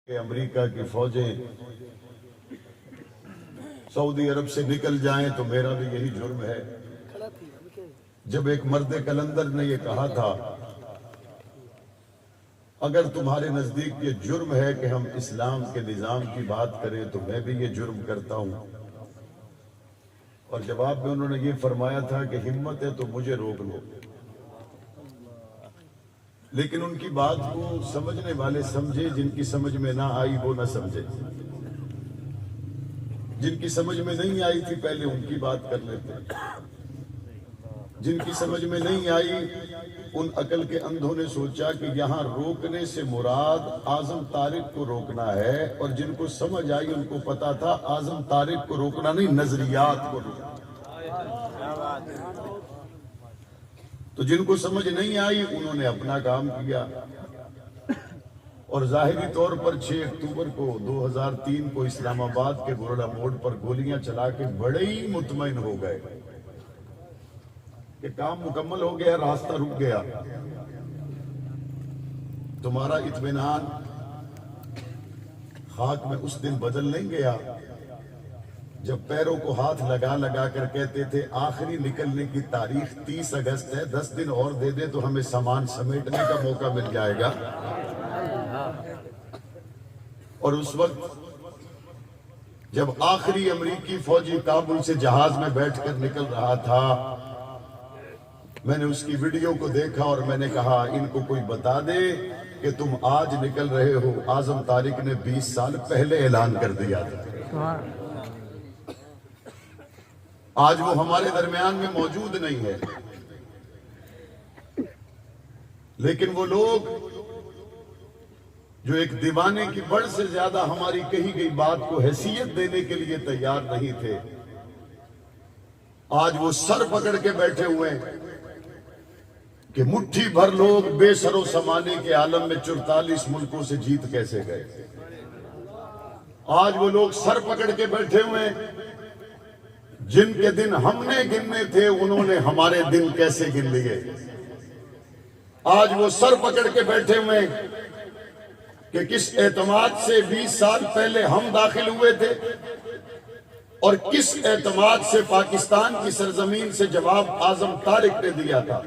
کہ امریکہ کی فوجیں سعودی عرب سے نکل جائیں تو میرا بھی یہی جرم ہے۔ جب ایک مرد کلندر نے یہ کہا تھا اگر تمہارے نزدیک یہ جرم ہے کہ ہم اسلام کے نظام کی بات کریں تو میں بھی یہ جرم کرتا ہوں، اور جواب میں انہوں نے یہ فرمایا تھا کہ ہمت ہے تو مجھے روک لو۔ لیکن ان کی بات کو سمجھنے والے سمجھے، جن کی سمجھ میں نہ آئی وہ نہ سمجھے۔ جن کی سمجھ میں نہیں آئی تھی پہلے ان کی بات کر لیتے، جن کی سمجھ میں نہیں آئی ان عقل کے اندھوں نے سوچا کہ یہاں روکنے سے مراد اعظم طارق کو روکنا ہے، اور جن کو سمجھ آئی ان کو پتا تھا اعظم طارق کو روکنا نہیں، نظریات کو روکنا۔ تو جن کو سمجھ نہیں آئی انہوں نے اپنا کام کیا، اور ظاہری طور پر 6 اکتوبر کو 2003 کو اسلام آباد کے گورڈا موڑ پر گولیاں چلا کے بڑے ہی مطمئن ہو گئے کہ کام مکمل ہو گیا، راستہ رک گیا۔ تمہارا اطمینان خاک میں اس دن بدل نہیں گیا جب پیروں کو ہاتھ لگا لگا کر کہتے تھے آخری نکلنے کی تاریخ 30 اگست ہے، 10 دن اور دے دے تو ہمیں سامان سمیٹنے کا موقع مل جائے گا۔ اور اس وقت جب آخری امریکی فوجی کابل سے جہاز میں بیٹھ کر نکل رہا تھا، میں نے اس کی ویڈیو کو دیکھا اور میں نے کہا ان کو کوئی بتا دے کہ تم آج نکل رہے ہو، اعظم طارق نے 20 سال پہلے اعلان کر دیا تھا۔ آج وہ ہمارے درمیان میں موجود نہیں ہے، لیکن وہ لوگ جو ایک دیوانے کی بڑھ سے زیادہ ہماری کہی گئی بات کو حیثیت دینے کے لیے تیار نہیں تھے، آج وہ سر پکڑ کے بیٹھے ہوئے ہیں کہ مٹھی بھر لوگ بے سر و سمانے کے عالم میں 44 ملکوں سے جیت کیسے گئے۔ آج وہ لوگ سر پکڑ کے بیٹھے ہوئے ہیں جن کے دن ہم نے گننے تھے انہوں نے ہمارے دن کیسے گن لیے۔ آج وہ سر پکڑ کے بیٹھے ہوئے ہیں کہ کس اعتماد سے 20 سال پہلے ہم داخل ہوئے تھے، اور کس اعتماد سے پاکستان کی سرزمین سے جواب اعظم طارق نے دیا تھا۔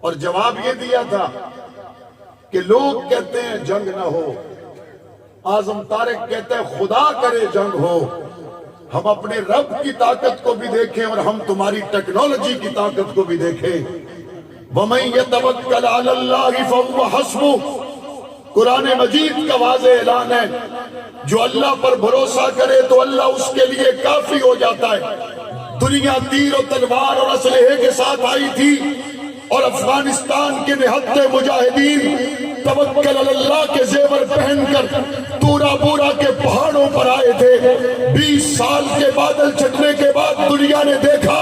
اور جواب یہ دیا تھا کہ لوگ کہتے ہیں جنگ نہ ہو، اعظم طارق کہتے ہیں خدا کرے جنگ ہو، ہم اپنے رب کی طاقت کو بھی دیکھیں اور ہم تمہاری ٹیکنالوجی کی طاقت کو بھی دیکھیں۔ وَمَن يَتَوَكَّلْ عَلَى اللَّهِ فَهُوَ حَسْبُهُ، قرآن مجید کا واضح اعلان ہے، جو اللہ پر بھروسہ کرے تو اللہ اس کے لیے کافی ہو جاتا ہے۔ دنیا تیر و تلوار اور اسلحے کے ساتھ آئی تھی، اور افغانستان کے نہتے مجاہدین توکل اللہ کے زیور پہن کر تورا بورا کے پہاڑوں پر آئے تھے۔ 20 سال کے بادل چھٹنے کے بعد دنیا نے دیکھا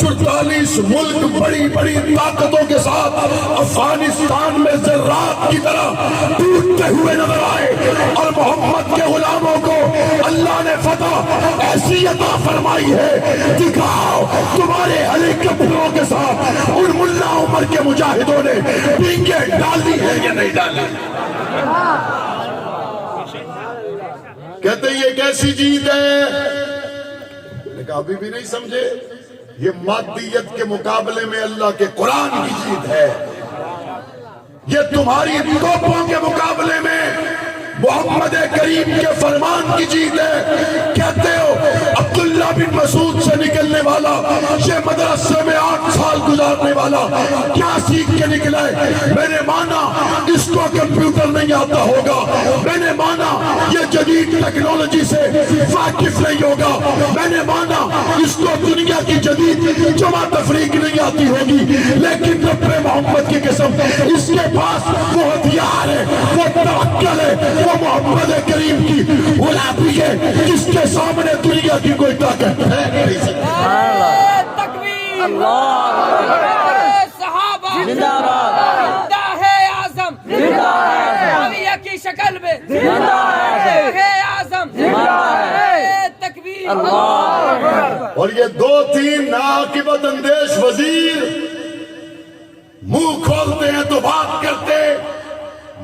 44 ملک بڑی بڑی طاقتوں کے ساتھ افغانستان میں ذرات کی طرح ٹوٹتے ہوئے نظر آئے، اور محمد کے غلاموں کو اللہ نے فتح ایسی عطا فرمائی ہے، دکھاؤ تمہارے ہیلی کاپٹروں کے ساتھ ان ملا عمر کے مجاہدوں نے پینگیں ڈالی ہے یا نہیں ڈالی۔ کہتے ہیں یہ کیسی جیت ہے؟ لیکن ابھی بھی نہیں سمجھے، یہ مادیت کے مقابلے میں اللہ کے قرآن کی جیت ہے، یہ تمہاری توپوں کے مقابلے میں محمد کریم کے فرمان کی جیت ہے۔ کہتے ہو عبداللہ بن مسعود سے نکلنے والا، یہ مدرسے میں 8 سال گزارنے والا کیا سیکھ کے نکلا ہے؟ میں نے مانا اس کو کمپیوٹر نہیں آتا ہوگا، میں نے مانا یہ جدید ٹیکنالوجی سے واقف نہیں ہوگا، میں نے مانا اس کو دنیا کی جدید جمع تفریق نہیں آتی ہوگی، لیکن رب محمد کی قسم اس کے پاس وہ ہتھیار ہے، وہ توکل ہے، وہ محمد کریم کی غلامی ہے جس کے سامنے دنیا کی کوئی طاقت ہے نہیں سکتی۔ تکبیر، صحابہ زندہ باد، زندہ ہے اعظم، زندہ ہے معاویہ کی شکل میں، زندہ ہے اعظم، زندہ ہے تکبیر، اللہ۔ اور یہ 2-3 ناعاقبت اندیش وزیر منہ کھولتے ہیں تو بات کرتے،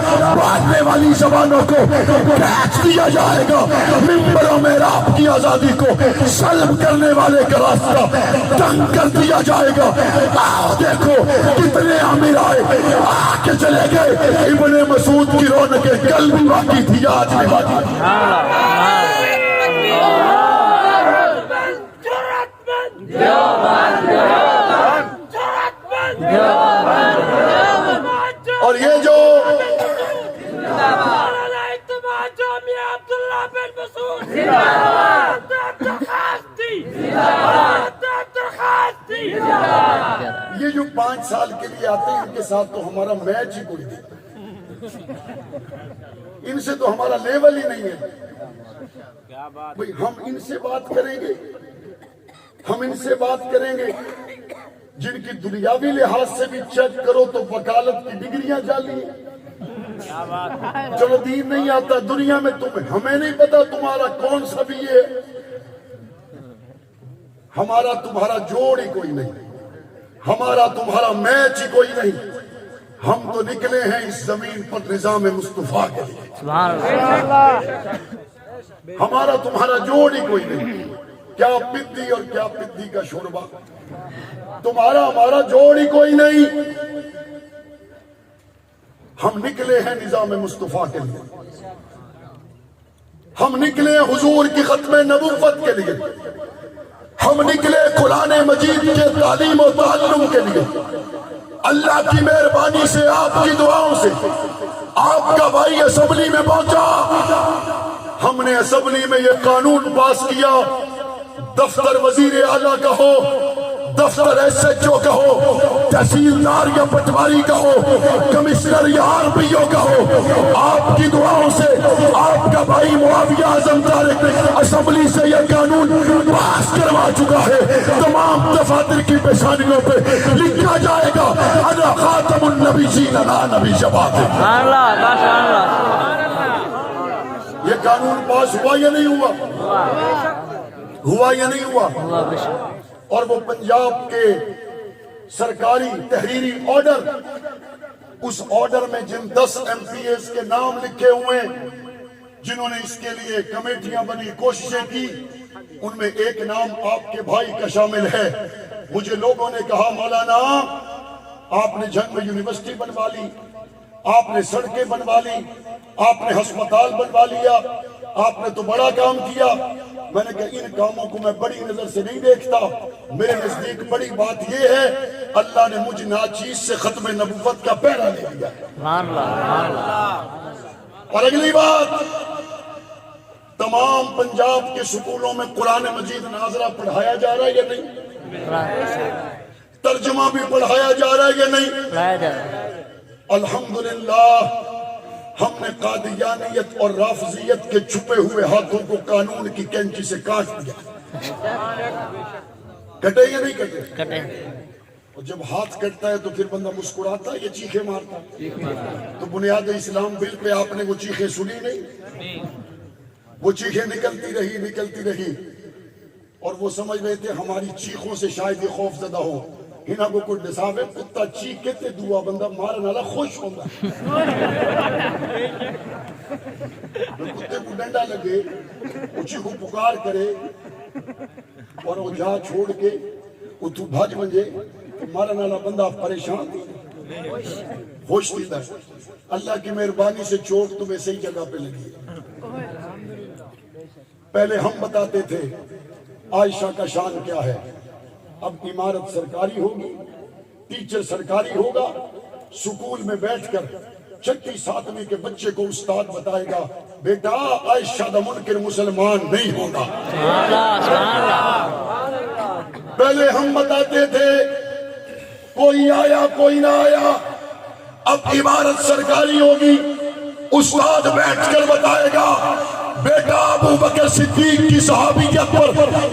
بھاگنے والی زبانوں کو کھینچ دیا جائے گا، منبروں میں راب کی آزادی کو سلب کرنے والے کا راستہ تنگ کر دیا جائے گا۔ آؤ دیکھو کتنے امیر آئے آ کے چلے گئے، ابن مسعود کی رونقیں کل بھی باقی تھی، آج بھی باقی تھی۔ اور یہ جو یہ جو 5 سال کے لیے آتے ہیں ان کے ساتھ تو ہمارا میچ ہی کوئی نہیں، ان سے تو ہمارا لیول ہی نہیں ہے۔ بھئی ہم ان سے بات کریں گے، ہم ان سے بات کریں گے جن کی دنیاوی لحاظ سے بھی چیک کرو تو وکالت کی ڈگریاں جعلی ہیں۔ چلو دین نہیں آتا دنیا میں تمہیں، ہمیں نہیں پتا تمہارا کون سا بھی ہے، ہمارا تمہارا جوڑ ہی کوئی نہیں، ہمارا تمہارا میچ ہی کوئی نہیں۔ ہم تو نکلے ہیں اس زمین پر نظام مصطفیٰ کے لیے، ہمارا تمہارا جوڑ ہی کوئی نہیں۔ کیا پدی اور کیا پدی کا شوربہ، تمہارا ہمارا جوڑ ہی کوئی نہیں۔ ہم نکلے ہیں نظام مصطفیٰ کے لیے، ہم نکلے حضور کی ختم نبوت کے لیے، ہم نکلے قرآن مجید کے تعلیم و تعلم کے لیے۔ اللہ کی مہربانی سے، آپ کی دعاؤں سے آپ کا بھائی اسمبلی میں پہنچا، ہم نے اسمبلی میں یہ قانون پاس کیا، دفتر وزیر اعلیٰ کا ہو، دفتر ایس ایچ او کا ہو، تحصیلدار یا پٹواری کا ہو، کمشنر یا آر پی او کا ہو، آپ کی دعاؤں سے آپ کا بھائی معاویہ اعظم طارق اسمبلی سے یہ قانون پاس کروا چکا ہے۔ تمام دفاتر کی پیشانیوں پہ لکھا جائے گا انا خاتم النبیین لا نبی بعد۔ یہ قانون پاس ہوا یا نہیں ہوا یا نہیں ہوا؟ اور وہ پنجاب کے سرکاری تحریری آرڈر، اس آرڈر میں جن 10 MPs کے نام لکھے ہوئے جنہوں نے اس کے لیے کمیٹیاں بنی، کوششیں کی، ان میں ایک نام آپ کے بھائی کا شامل ہے۔ مجھے لوگوں نے کہا مولانا آپ نے جنگ میں یونیورسٹی بنوا لی، آپ نے سڑکیں بنوا لی، آپ نے ہسپتال بنوا لیا، آپ نے تو بڑا کام کیا۔ میں نے کہا ان کاموں کو میں بڑی نظر سے نہیں دیکھتا، میرے نزدیک بڑی بات یہ ہے اللہ نے مجھ ناچیز سے ختم نبوت کا پہرا لے لیا۔ اور اگلی بات، تمام پنجاب کے سکولوں میں قرآن مجید ناظرہ پڑھایا جا رہا ہے یا نہیں؟ ترجمہ بھی پڑھایا جا رہا ہے یا نہیں؟ الحمدللہ ہم نے قادیانیت اور رافضیت کے چھپے ہوئے ہاتھوں کو قانون کی کینچی سے کاٹ دیا۔ کٹے یا نہیں کٹے؟ اور جب ہاتھ کٹتا ہے تو پھر بندہ مسکراتا ہے یا چیخیں مارتا ہے؟ تو بنیاد اسلام بل پہ آپ نے وہ چیخیں سنی نہیں؟ وہ چیخیں نکلتی رہی اور وہ سمجھ رہے تھے ہماری چیخوں سے شاید یہ خوف زدہ ہو۔ ہنا کو کوئی ڈساوے کتا چیخ کے تے دعا بندہ مارن والا خوش ہوگا، کتے کو ڈنڈا لگے وہ چیخو پکار کرے اور وہ جا چھوڑ کے وہ تو بھاج بنجے، مارن والا بندہ پریشان خوش دیتا ہے۔ اللہ کی مہربانی سے چوٹ تمہیں صحیح جگہ پہ لگی۔ پہلے ہم بتاتے تھے عائشہ کا شان کیا ہے، اب عمارت سرکاری ہوگی، ٹیچر سرکاری ہوگا، سکول میں بیٹھ کر 6 7ویں کے بچے کو استاد بتائے گا بیٹا عائشہ دا منکر مسلمان نہیں ہوگا۔ پہلے ہم بتاتے تھے کوئی آیا کوئی نہ آیا، اب عمارت سرکاری ہوگی، استاد بیٹھ کر بتائے گا بیٹا ابو بکر صدیق کی صحابیت پر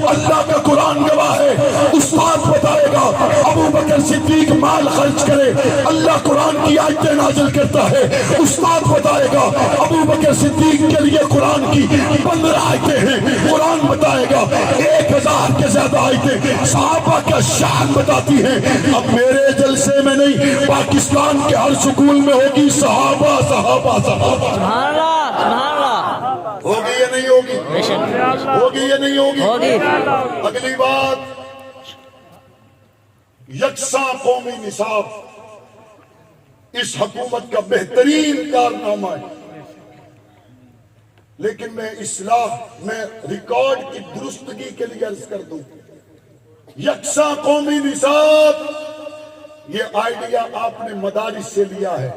اللہ کا قرآن گواہ ہے، استاد بتائے گا ابو بکر صدیق مال خرچ کرے اللہ قرآن کی آیتیں نازل کرتا ہے، استاد بتائے گا ابو بکر صدیق کے لیے قرآن کی 15 آیتیں ہیں، قرآن بتائے جائے گا. 1000 کے زیادہ آیتیں صحابہ کا شان بتاتی ہیں. اب میرے جلسے میں نہیں، پاکستان کے ہر سکول میں ہوگی صحابہ صحابہ صحابہ. سبحان اللہ، سبحان اللہ. ہوگی یا نہیں ہوگی؟ ہوگی یا نہیں ہوگی؟ ہوگی. اگلی بات، یکساں قومی نصاب اس حکومت کا بہترین کارنامہ ہے، لیکن میں اصلاح میں ریکارڈ کی درستگی کے لیے عرض کر دوں، یکساں قومی نصاب یہ آئیڈیا آپ نے مدارس سے لیا ہے.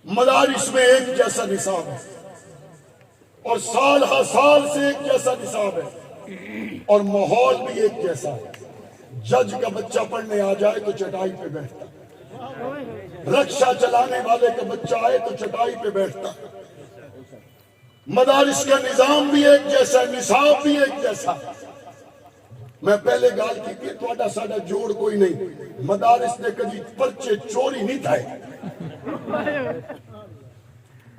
مدارس میں ایک جیسا نصاب ہے اور سال ہر سال سے ایک جیسا نصاب ہے اور ماحول بھی ایک جیسا ہے. جج کا بچہ پڑھنے آ جائے تو چٹائی پہ بیٹھتا، رکشہ چلانے والے کا بچہ آئے تو چٹائی پہ بیٹھتا. مدارس کا نظام بھی ایک جیسا، نصاب بھی ایک جیسا. میں پہلے گال کی تھی تھوڑا ساڑا جوڑ کوئی نہیں، مدارس نے کبھی پرچے چوری نہیں تھائے.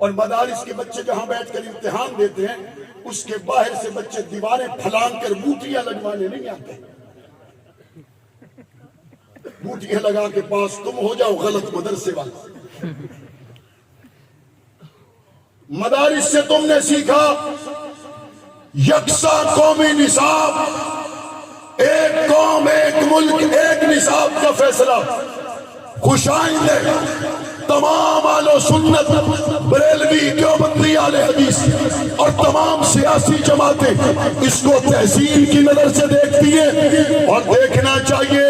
اور مدارس کے بچے جہاں بیٹھ کر امتحان دیتے ہیں اس کے باہر سے بچے دیواریں پھلانگ کر بوٹیاں لگوانے نہیں آتے. بوٹیاں لگا کے پاس تم ہو جاؤ غلط مدرسے والا. مدارس سے تم نے سیکھا یکساں قومی نصاب، ایک قوم ایک ملک ایک نصاب کا فیصلہ. خوش آئندے تمام اہل سنت، بریلوی، دیوبندی، اہل حدیث اور تمام سیاسی جماعتیں اس کو تہذیب کی نظر سے دیکھتی ہیں اور دیکھنا چاہیے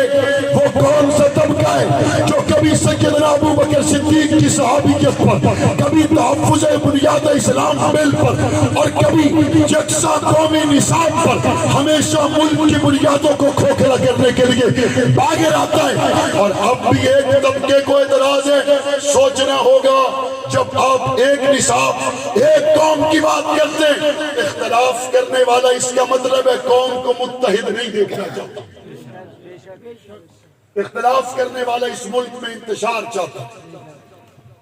وہ کون سا طبقہ ہے جو کبھی سیدنا ابو بکر صدیق کی صحابیت پر، کبھی تحفظ بنیاد اسلام بل پر اور کبھی یکساں قومی نصاب پر ہمیشہ ملک کی بنیادوں کو کھوکھلا کرنے کے لیے باغر آتا ہے. اور اب بھی ایک طبقے کو اعتراض ہے. سوچنا ہوگا جب آپ ایک نصاب ایک قوم کی بات کرتے ہیں، اختلاف کرنے والا اس کا مطلب ہے قوم کو متحد نہیں دیکھنا چاہتا. اختلاف کرنے والا اس ملک میں انتشار چاہتا.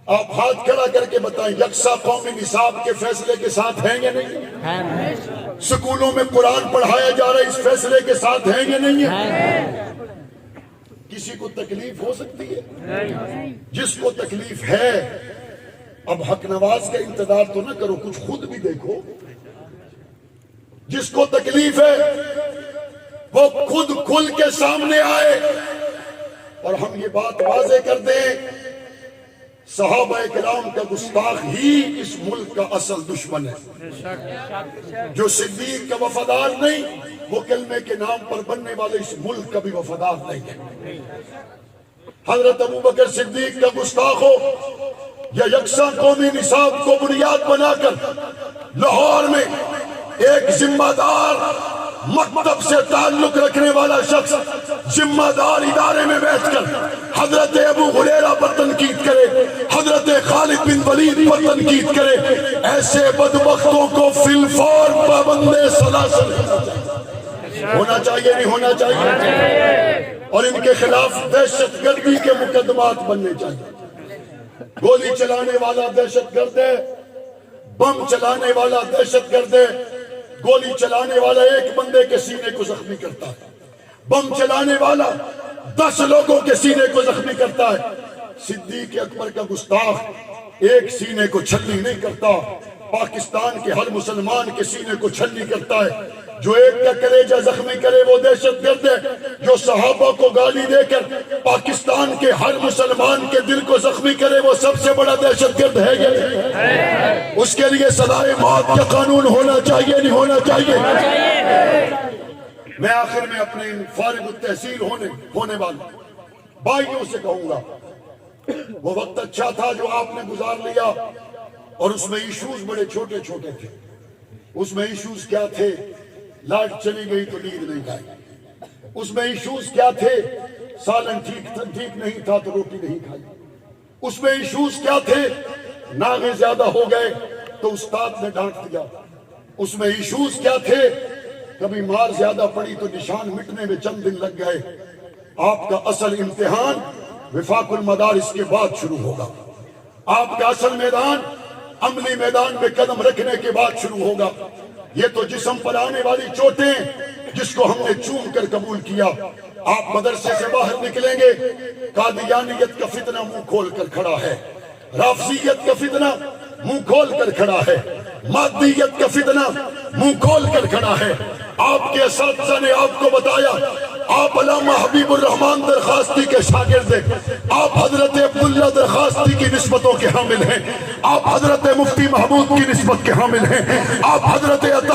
آپ ہاتھ کھڑا کر کے بتائیں یکساں قومی نصاب کے فیصلے کے ساتھ ہیں یا نہیں؟ سکولوں میں قرآن پڑھایا جا رہا ہے اس فیصلے کے ساتھ ہیں یا نہیں ہے؟ کسی کو تکلیف ہو سکتی ہے؟ جس کو تکلیف ہے اب حق نواز کا انتظار تو نہ کرو، کچھ خود بھی دیکھو. جس کو تکلیف ہے وہ خود کھل کے سامنے آئے. اور ہم یہ بات واضح کر دیں، صحابہ کرام کا گستاخ ہی اس ملک کا اصل دشمن ہے. جو صدیق کا وفادار نہیں وہ کلمے کے نام پر بننے والے اس ملک کا بھی وفادار نہیں ہے. حضرت ابو بکر صدیق کا گستاخ ہو یا یکساں قومی نصاب کو بنیاد بنا کر لاہور میں ایک ذمہ دار مکتب سے تعلق رکھنے والا شخص ذمہ دار ادارے میں بیٹھ کر حضرت ابو ہریرہ پر تنقید کرے، حضرت خالد بن ولید پر تنقید کرے، ایسے بدبختوں کو فی الفور پابند سلاسل ہونا چاہیے نہیں ہونا چاہیے؟ اور ان کے خلاف دہشت گردی کے مقدمات بننے چاہیے. گولی چلانے والا دہشت گرد ہے، بم چلانے والا دہشت گرد ہے. گولی چلانے والا ایک بندے کے سینے کو زخمی کرتا ہے، بم چلانے والا 10 لوگوں کے سینے کو زخمی کرتا ہے. صدیق اکبر کا گستاخ ایک سینے کو چھلنی نہیں کرتا، پاکستان کے ہر مسلمان کے سینے کو چھلنی کرتا ہے. جو ایک کا کلیجہ زخمی کرے وہ دہشت گرد ہے، جو صحابہ کو گالی دے کر پاکستان کے ہر مسلمان کے دل کو زخمی کرے وہ سب سے بڑا دہشت گرد ہے یا نہیں؟ اس کے لیے سزائے موت کا قانون ہونا چاہیے نہیں ہونا چاہیے؟ میں آخر میں اپنے فارغ التحصیل ہونے والے بھائیوں سے کہوں گا، وہ وقت اچھا تھا جو آپ نے گزار لیا اور اس میں ایشوز بڑے چھوٹے چھوٹے تھے. اس میں ایشوز کیا تھے؟ لائٹ چلی گئی تو نیند نہیں کھائی. اس میں ایشوز کیا تھے؟ سالن ٹھیک نہیں تھا تو روٹی نہیں کھائی. اس میں ایشوز کیا تھے؟ ناغے زیادہ ہو گئے تو استاد نے ڈانٹ دیا. اس میں ایشوز کیا تھے؟ کبھی مار زیادہ پڑی تو نشان مٹنے میں چند دن لگ گئے. آپ کا اصل امتحان وفاق المدارس کے بعد شروع ہوگا. آپ کا اصل میدان عملی میدان میں قدم رکھنے کے بعد شروع ہوگا. یہ تو جسم پر آنے والی چوٹیں جس کو ہم نے چوم کر قبول کیا. آپ مدرسے سے باہر نکلیں گے قادیانیت کا فتنہ منہ کھول کر کھڑا ہے, رافضیت کا فتنہ منہ کھول کر کھڑا ہے, مادیت کا فتنہ منہ کھول کر کھڑا ہے. آپ کے اساتذہ نے آپ کو بتایا, آپ علامہ حبیب الرحمان درخواستی کے شاگرد ہیں, آپ حضرت عبداللہ درخواستی کی نسبتوں کے حامل ہیں, آپ حضرت مفتی محمود کی نسبت کے حامل ہیں, آپ حضرت عطا